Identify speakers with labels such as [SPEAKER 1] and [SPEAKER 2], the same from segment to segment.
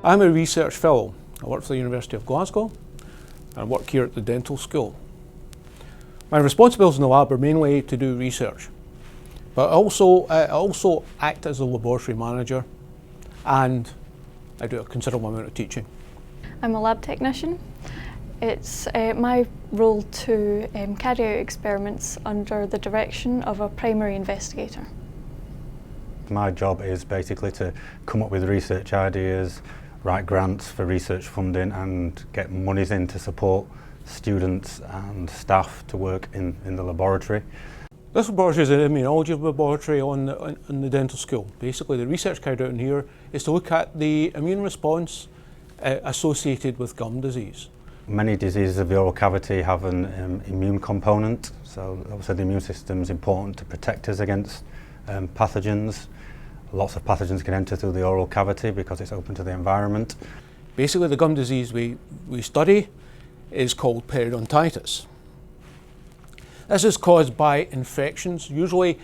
[SPEAKER 1] I'm a research fellow. I work for the University of Glasgow and I work here at the dental school. My responsibilities in the lab are mainly to do research, but I also act as a laboratory manager and I do a considerable amount of teaching.
[SPEAKER 2] I'm a lab technician. It's my role to carry out experiments under the direction of a primary investigator.
[SPEAKER 3] My job is basically to come up with research ideas, write grants for research funding and get monies in to support students and staff to work in the laboratory.
[SPEAKER 1] This laboratory is an immunology laboratory on the dental school. Basically the research carried out in here is to look at the immune response associated with gum disease.
[SPEAKER 3] Many diseases of the oral cavity have an immune component, so obviously the immune system is important to protect us against pathogens. Lots of pathogens can enter through the oral cavity because it's open to the environment.
[SPEAKER 1] Basically the gum disease we study is called periodontitis. This is caused by infections. Usually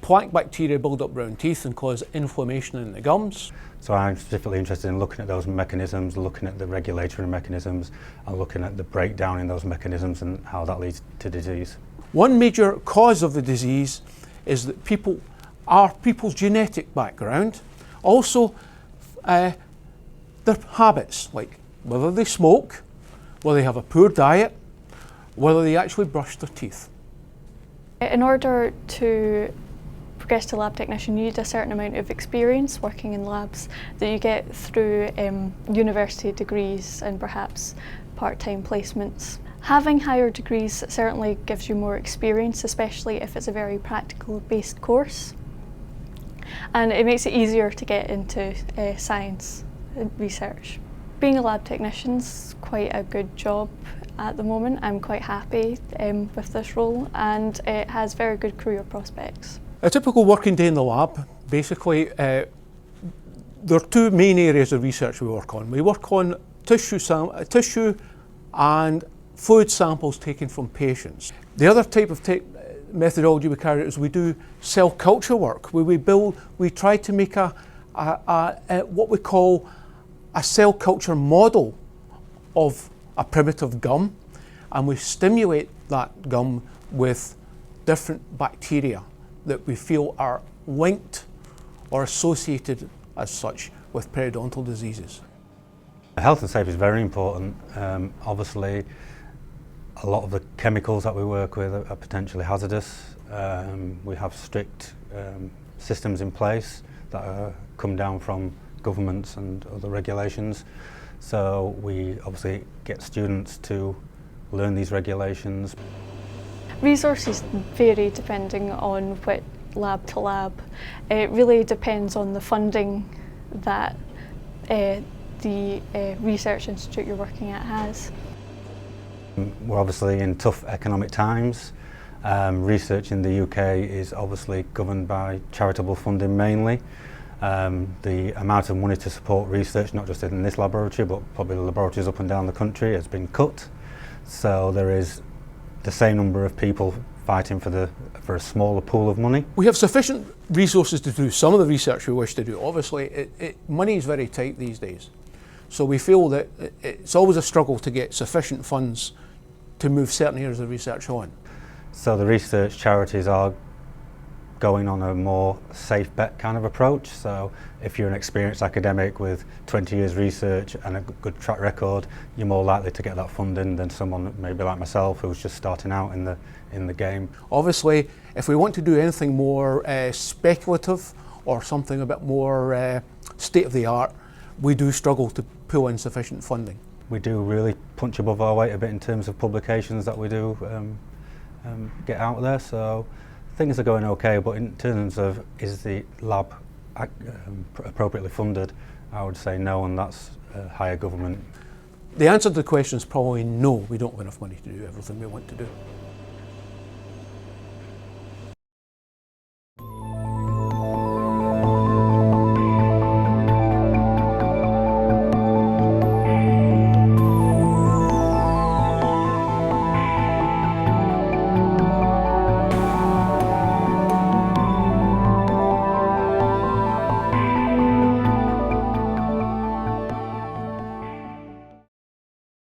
[SPEAKER 1] plaque bacteria build up around teeth and cause inflammation in the gums.
[SPEAKER 3] So I'm specifically interested in looking at those mechanisms, looking at the regulatory mechanisms and looking at the breakdown in those mechanisms and how that leads to disease.
[SPEAKER 1] One major cause of the disease is that people's genetic background, also their habits, like whether they smoke, whether they have a poor diet, whether they actually brush their teeth.
[SPEAKER 2] In order to progress to lab technician, you need a certain amount of experience working in labs that you get through university degrees and perhaps part-time placements. Having higher degrees certainly gives you more experience, especially if it's a very practical-based course. And it makes it easier to get into science research. Being a lab technician's quite a good job at the moment. I'm quite happy with this role and it has very good career prospects.
[SPEAKER 1] A typical working day in the lab, basically, there are two main areas of research we work on. We work on tissue and fluid samples taken from patients. The other type of methodology we carry out is we do cell culture work, where we try to make what we call a cell culture model of a primitive gum, and we stimulate that gum with different bacteria that we feel are linked or associated as such with periodontal diseases.
[SPEAKER 3] Health and safety is very important. Obviously, a lot of the chemicals that we work with are potentially hazardous. We have strict systems in place that come down from governments and other regulations. So we obviously get students to learn these regulations.
[SPEAKER 2] Resources vary depending on which lab to lab. It really depends on the funding that the research institute you're working at has.
[SPEAKER 3] We're obviously in tough economic times. Research in the UK is obviously governed by charitable funding mainly. The amount of money to support research, not just in this laboratory, but probably the laboratories up and down the country, has been cut. So there is the same number of people fighting for a smaller pool of money.
[SPEAKER 1] We have sufficient resources to do some of the research we wish to do. Obviously, money is very tight these days. So we feel that it's always a struggle to get sufficient funds to move certain areas of research on.
[SPEAKER 3] So the research charities are going on a more safe bet kind of approach. So if you're an experienced academic with 20 years research and a good track record, you're more likely to get that funding than someone maybe like myself who's just starting out in the game.
[SPEAKER 1] Obviously, if we want to do anything more speculative or something a bit more state of the art, we do struggle to pull in sufficient funding.
[SPEAKER 3] We do really punch above our weight a bit in terms of publications that we do get out there. So things are going okay, but in terms of is the lab appropriately funded, I would say no, and that's higher government.
[SPEAKER 1] The answer to the question is probably no, we don't have enough money to do everything we want to do.